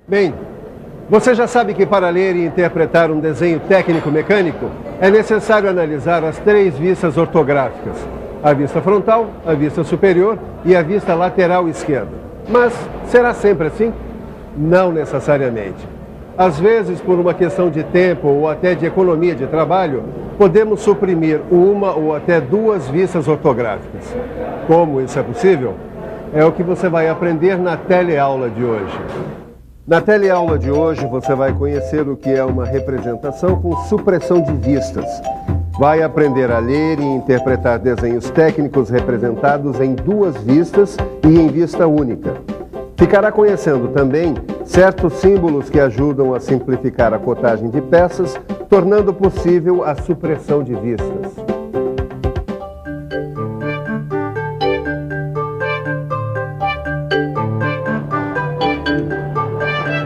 Bem, você já sabe que para ler e interpretar um desenho técnico-mecânico é necessário analisar as 3 vistas ortográficas: a vista frontal, a vista superior e a vista lateral esquerda. Mas será sempre assim? Não necessariamente. Às vezes, por uma questão de tempo ou até de economia de trabalho, podemos suprimir uma ou até 2 vistas ortográficas. Como isso é possível? É o que você vai aprender na teleaula de hoje. Na teleaula de hoje, você vai conhecer o que é uma representação com supressão de vistas. Vai aprender a ler e interpretar desenhos técnicos representados em 2 vistas e em vista única. Ficará conhecendo também certos símbolos que ajudam a simplificar a cotagem de peças, tornando possível a supressão de vistas.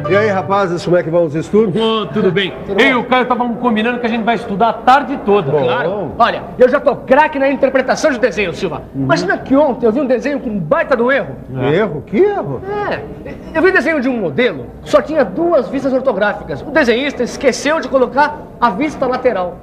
E aí, rapazes, como é que vão os estudos? Tudo bem. Eu e o Caio estávamos combinando que a gente vai estudar a tarde toda. Bom. Claro. Olha, eu já tô craque na interpretação de desenho, Silva. Imagina que ontem eu vi um desenho com um baita do erro. Erro? Que erro? Eu vi o desenho de um modelo que só tinha 2 vistas ortográficas. O desenhista esqueceu de colocar a vista lateral.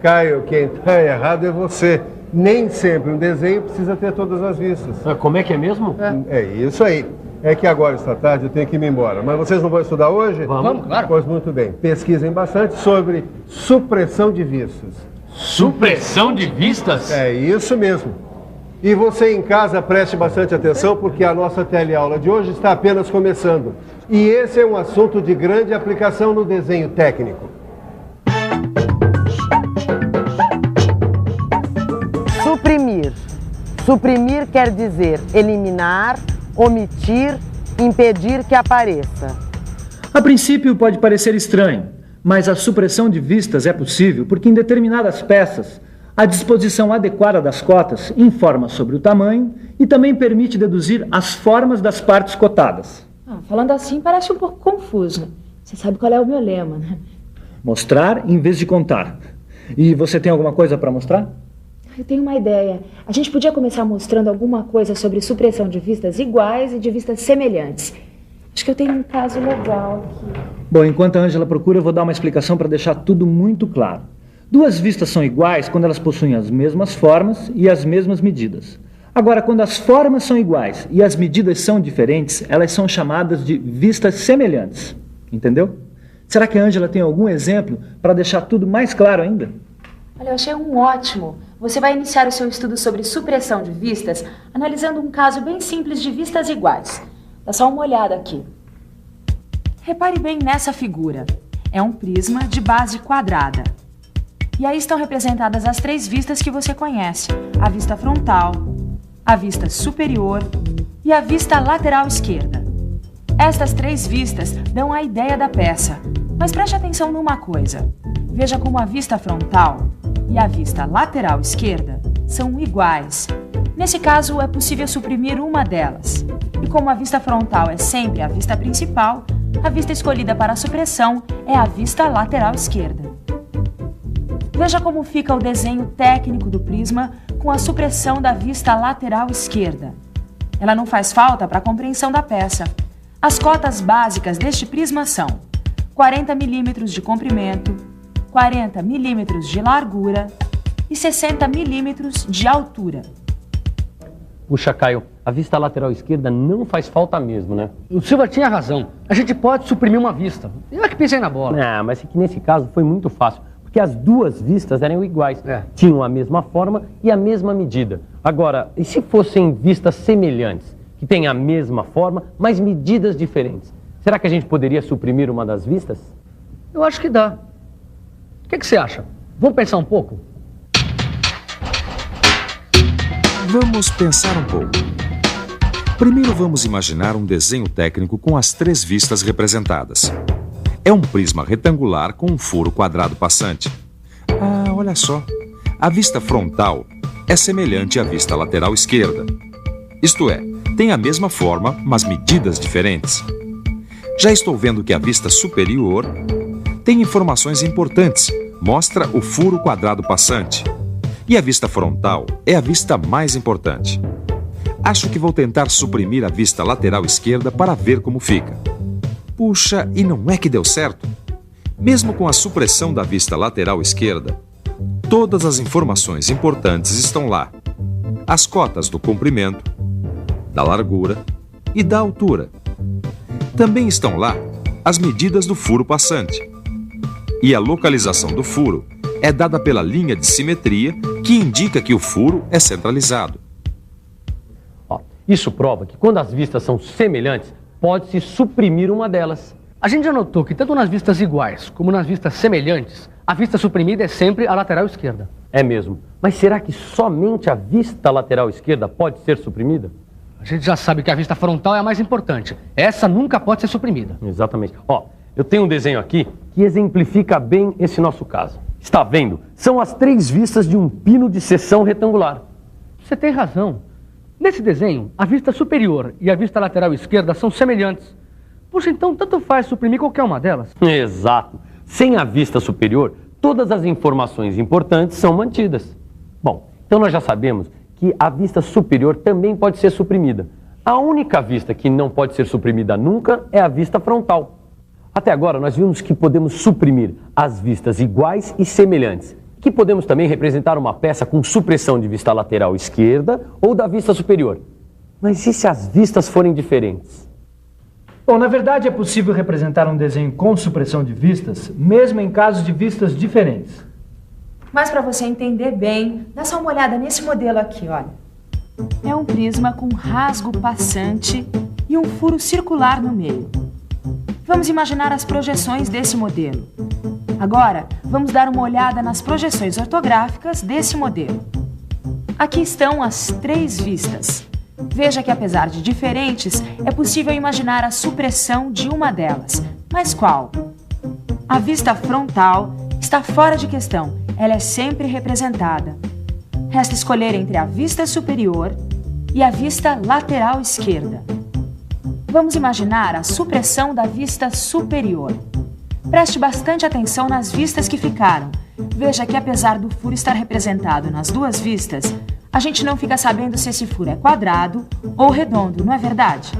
Caio, quem tá errado é você. Nem sempre um desenho precisa ter todas as vistas. Como é que é mesmo? É isso aí. É que agora, esta tarde, eu tenho que ir embora. Mas vocês não vão estudar hoje? Vamos, claro. Pois muito bem. Pesquisem bastante sobre supressão de vistas. Supressão de vistas? É isso mesmo. E você em casa preste bastante atenção, porque a nossa teleaula de hoje está apenas começando. E esse é um assunto de grande aplicação no desenho técnico. Suprimir. Suprimir quer dizer eliminar, omitir, impedir que apareça. A princípio pode parecer estranho, mas a supressão de vistas é possível porque em determinadas peças a disposição adequada das cotas informa sobre o tamanho e também permite deduzir as formas das partes cotadas. Falando assim parece um pouco confuso. Você sabe qual é o meu lema, né? Mostrar em vez de contar. E você tem alguma coisa para mostrar? Eu tenho uma ideia. A gente podia começar mostrando alguma coisa sobre supressão de vistas iguais e de vistas semelhantes. Acho que eu tenho um caso legal aqui. Bom, enquanto a Ângela procura, eu vou dar uma explicação para deixar tudo muito claro. 2 vistas são iguais quando elas possuem as mesmas formas e as mesmas medidas. Agora, quando as formas são iguais e as medidas são diferentes, elas são chamadas de vistas semelhantes. Entendeu? Será que a Ângela tem algum exemplo para deixar tudo mais claro ainda? Olha, eu achei um ótimo. Você vai iniciar o seu estudo sobre supressão de vistas analisando um caso bem simples de vistas iguais. Dá só uma olhada aqui. Repare bem nessa figura. É um prisma de base quadrada. E aí estão representadas as 3 vistas que você conhece. A vista frontal, a vista superior e a vista lateral esquerda. Estas 3 vistas dão a ideia da peça. Mas preste atenção numa coisa. Veja como a vista frontal e a vista lateral esquerda são iguais. Nesse caso, é possível suprimir uma delas. E como a vista frontal é sempre a vista principal, a vista escolhida para a supressão é a vista lateral esquerda. Veja como fica o desenho técnico do prisma com a supressão da vista lateral esquerda. Ela não faz falta para a compreensão da peça. As cotas básicas deste prisma são 40 milímetros de comprimento, 40 milímetros de largura e 60 milímetros de altura. Puxa, Caio, a vista lateral esquerda não faz falta mesmo, né? O Silva tinha razão. A gente pode suprimir uma vista. Eu é que pensei na bola. Mas é que nesse caso foi muito fácil, porque as 2 vistas eram iguais. Tinham a mesma forma e a mesma medida. Agora, e se fossem vistas semelhantes, que têm a mesma forma, mas medidas diferentes? Será que a gente poderia suprimir uma das vistas? Eu acho que dá. O que você acha? Vamos pensar um pouco? Vamos pensar um pouco. Primeiro vamos imaginar um desenho técnico com as 3 vistas representadas. É um prisma retangular com um furo quadrado passante. Olha só. A vista frontal é semelhante à vista lateral esquerda. Isto é, tem a mesma forma, mas medidas diferentes. Já estou vendo que a vista superior tem informações importantes, mostra o furo quadrado passante. E a vista frontal é a vista mais importante. Acho que vou tentar suprimir a vista lateral esquerda para ver como fica. Puxa, e não é que deu certo? Mesmo com a supressão da vista lateral esquerda, todas as informações importantes estão lá. As cotas do comprimento, da largura e da altura. Também estão lá as medidas do furo passante. E a localização do furo é dada pela linha de simetria que indica que o furo é centralizado. Isso prova que quando as vistas são semelhantes, pode-se suprimir uma delas. A gente já notou que tanto nas vistas iguais como nas vistas semelhantes, a vista suprimida é sempre a lateral esquerda. É mesmo. Mas será que somente a vista lateral esquerda pode ser suprimida? A gente já sabe que a vista frontal é a mais importante. Essa nunca pode ser suprimida. Exatamente. Eu tenho um desenho aqui que exemplifica bem esse nosso caso. Está vendo? São as 3 vistas de um pino de seção retangular. Você tem razão. Nesse desenho, a vista superior e a vista lateral esquerda são semelhantes. Puxa, então tanto faz suprimir qualquer uma delas. Exato. Sem a vista superior, todas as informações importantes são mantidas. Bom, então nós já sabemos que a vista superior também pode ser suprimida. A única vista que não pode ser suprimida nunca é a vista frontal. Até agora nós vimos que podemos suprimir as vistas iguais e semelhantes, que podemos também representar uma peça com supressão de vista lateral esquerda ou da vista superior. Mas e se as vistas forem diferentes? Bom, na verdade é possível representar um desenho com supressão de vistas, mesmo em casos de vistas diferentes. Mas para você entender bem, dá só uma olhada nesse modelo aqui, olha. É um prisma com rasgo passante e um furo circular no meio. Vamos imaginar as projeções desse modelo. Agora, vamos dar uma olhada nas projeções ortográficas desse modelo. Aqui estão as 3 vistas. Veja que, apesar de diferentes, é possível imaginar a supressão de uma delas. Mas qual? A vista frontal está fora de questão. Ela é sempre representada. Resta escolher entre a vista superior e a vista lateral esquerda. Vamos imaginar a supressão da vista superior. Preste bastante atenção nas vistas que ficaram. Veja que, apesar do furo estar representado nas 2 vistas, a gente não fica sabendo se esse furo é quadrado ou redondo, não é verdade?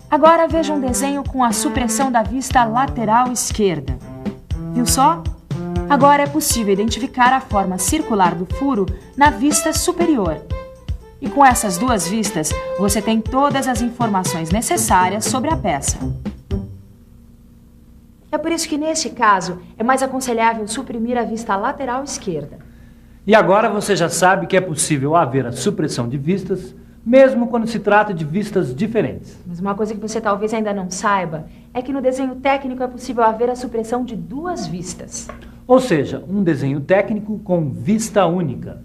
Agora veja um desenho com a supressão da vista lateral esquerda. Viu só? Agora é possível identificar a forma circular do furo na vista superior. E com essas 2 vistas, você tem todas as informações necessárias sobre a peça. É por isso que, neste caso, é mais aconselhável suprimir a vista lateral esquerda. E agora você já sabe que é possível haver a supressão de vistas, mesmo quando se trata de vistas diferentes. Mas uma coisa que você talvez ainda não saiba é que no desenho técnico é possível haver a supressão de 2 vistas. Ou seja, um desenho técnico com vista única.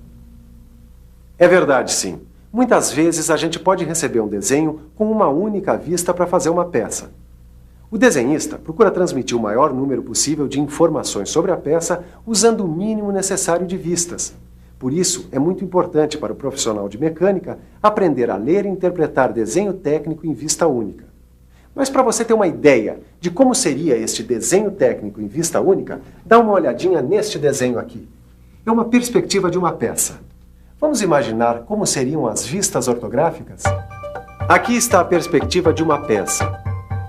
É verdade, sim. Muitas vezes a gente pode receber um desenho com uma única vista para fazer uma peça. O desenhista procura transmitir o maior número possível de informações sobre a peça usando o mínimo necessário de vistas. Por isso, é muito importante para o profissional de mecânica aprender a ler e interpretar desenho técnico em vista única. Mas para você ter uma ideia de como seria este desenho técnico em vista única, dá uma olhadinha neste desenho aqui. É uma perspectiva de uma peça. Vamos imaginar como seriam as vistas ortográficas? Aqui está a perspectiva de uma peça.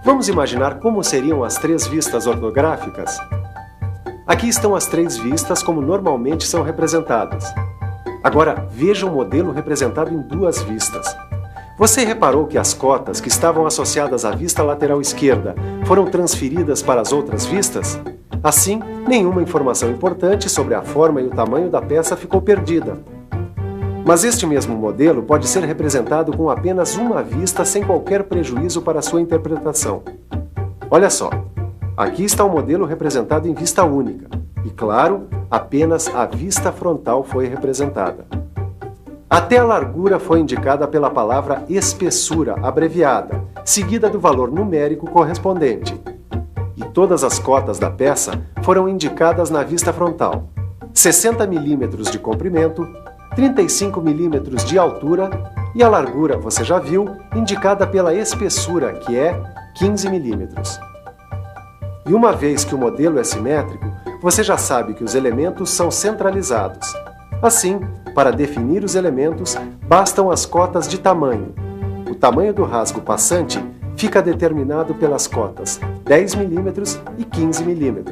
Vamos imaginar como seriam as 3 vistas ortográficas? Aqui estão as 3 vistas como normalmente são representadas. Agora, veja o modelo representado em 2 vistas. Você reparou que as cotas que estavam associadas à vista lateral esquerda foram transferidas para as outras vistas? Assim, nenhuma informação importante sobre a forma e o tamanho da peça ficou perdida. Mas este mesmo modelo pode ser representado com apenas uma vista sem qualquer prejuízo para a sua interpretação. Olha só, aqui está o modelo representado em vista única. E claro, apenas a vista frontal foi representada. Até a largura foi indicada pela palavra espessura abreviada, seguida do valor numérico correspondente. E todas as cotas da peça foram indicadas na vista frontal. 60 milímetros de comprimento, 35 milímetros de altura e a largura, você já viu, indicada pela espessura, que é 15 milímetros. E uma vez que o modelo é simétrico, você já sabe que os elementos são centralizados. Assim, para definir os elementos, bastam as cotas de tamanho. O tamanho do rasgo passante fica determinado pelas cotas 10 mm e 15 mm.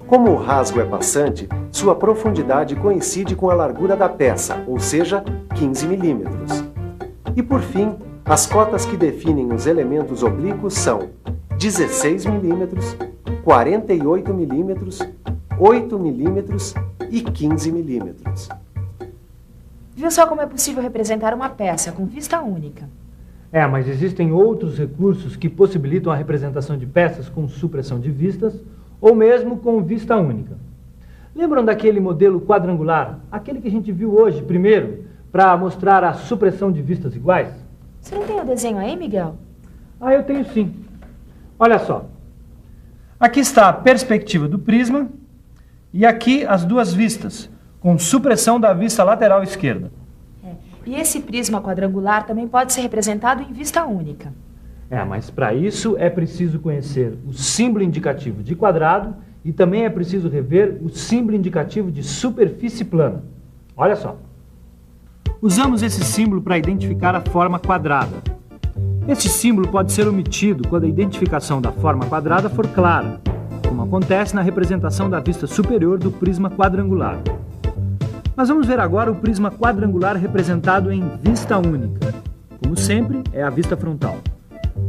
Como o rasgo é passante, sua profundidade coincide com a largura da peça, ou seja, 15 mm. E por fim, as cotas que definem os elementos oblíquos são 16 mm, 48 mm, 8 mm e 15 mm. Viu só como é possível representar uma peça com vista única? Mas existem outros recursos que possibilitam a representação de peças com supressão de vistas ou mesmo com vista única. Lembram daquele modelo quadrangular, aquele que a gente viu hoje primeiro, para mostrar a supressão de vistas iguais? Você não tem o desenho aí, Miguel? Eu tenho sim. Olha só. Aqui está a perspectiva do prisma e aqui as duas vistas, com supressão da vista lateral esquerda. E esse prisma quadrangular também pode ser representado em vista única. Mas para isso é preciso conhecer o símbolo indicativo de quadrado e também é preciso rever o símbolo indicativo de superfície plana. Olha só. Usamos esse símbolo para identificar a forma quadrada. Este símbolo pode ser omitido quando a identificação da forma quadrada for clara, como acontece na representação da vista superior do prisma quadrangular. Mas vamos ver agora o prisma quadrangular representado em vista única. Como sempre, é a vista frontal.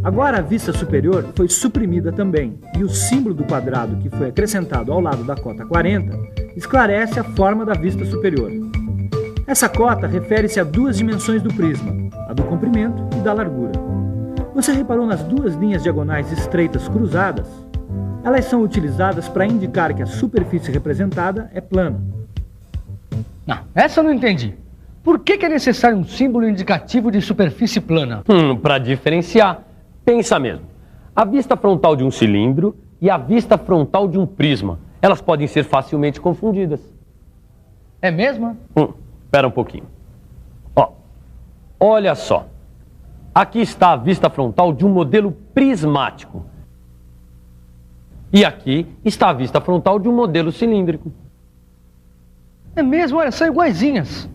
Agora a vista superior foi suprimida também, e o símbolo do quadrado que foi acrescentado ao lado da cota 40 esclarece a forma da vista superior. Essa cota refere-se a duas dimensões do prisma, a do comprimento e da largura. Você reparou nas duas linhas diagonais estreitas cruzadas? Elas são utilizadas para indicar que a superfície representada é plana. Essa eu não entendi. Por que é necessário um símbolo indicativo de superfície plana? Para diferenciar. Pensa mesmo. A vista frontal de um cilindro e a vista frontal de um prisma. Elas podem ser facilmente confundidas. É mesmo? Espera um pouquinho. Olha só. Aqui está a vista frontal de um modelo prismático. E aqui está a vista frontal de um modelo cilíndrico. É mesmo, olha, são iguaizinhas.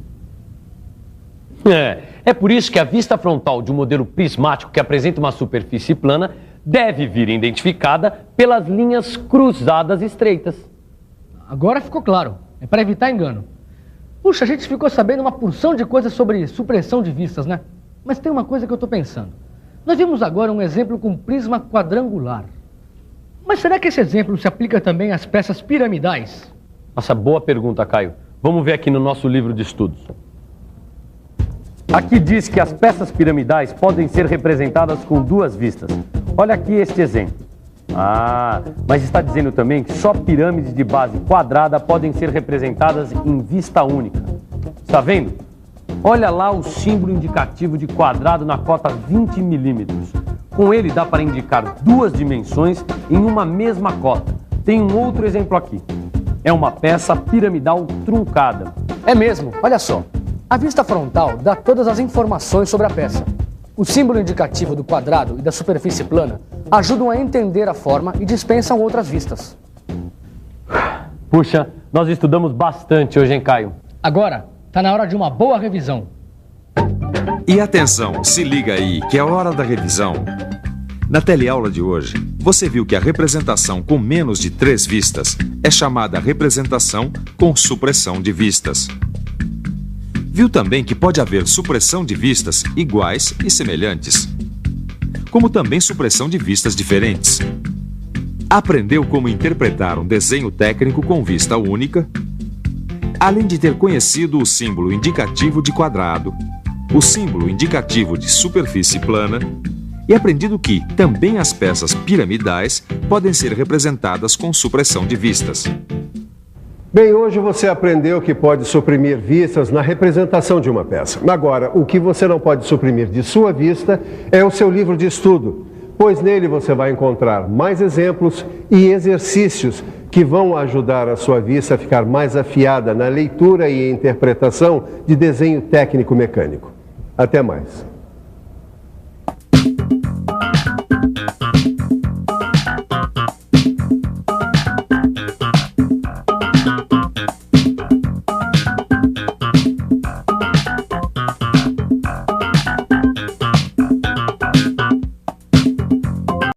É por isso que a vista frontal de um modelo prismático que apresenta uma superfície plana deve vir identificada pelas linhas cruzadas estreitas. Agora ficou claro. É para evitar engano. Puxa, a gente ficou sabendo uma porção de coisas sobre supressão de vistas, né? Mas tem uma coisa que eu estou pensando. Nós vimos agora um exemplo com prisma quadrangular. Mas será que esse exemplo se aplica também às peças piramidais? Nossa, boa pergunta, Caio. Vamos ver aqui no nosso livro de estudos. Aqui diz que as peças piramidais podem ser representadas com duas vistas. Olha aqui este exemplo. Mas está dizendo também que só pirâmides de base quadrada podem ser representadas em vista única. Está vendo? Olha lá o símbolo indicativo de quadrado na cota 20 milímetros. Com ele dá para indicar duas dimensões em uma mesma cota. Tem um outro exemplo aqui. É uma peça piramidal truncada. É mesmo, olha só. A vista frontal dá todas as informações sobre a peça. O símbolo indicativo do quadrado e da superfície plana ajudam a entender a forma e dispensam outras vistas. Puxa, nós estudamos bastante hoje, hein, Caio? Agora, está na hora de uma boa revisão. E atenção, se liga aí, que é a hora da revisão. Na teleaula de hoje, você viu que a representação com menos de 3 vistas é chamada representação com supressão de vistas. Viu também que pode haver supressão de vistas iguais e semelhantes, como também supressão de vistas diferentes. Aprendeu como interpretar um desenho técnico com vista única, além de ter conhecido o símbolo indicativo de quadrado, o símbolo indicativo de superfície plana, e aprendido que também as peças piramidais podem ser representadas com supressão de vistas. Bem, hoje você aprendeu que pode suprimir vistas na representação de uma peça. Agora, o que você não pode suprimir de sua vista é o seu livro de estudo, pois nele você vai encontrar mais exemplos e exercícios que vão ajudar a sua vista a ficar mais afiada na leitura e interpretação de desenho técnico mecânico. Até mais.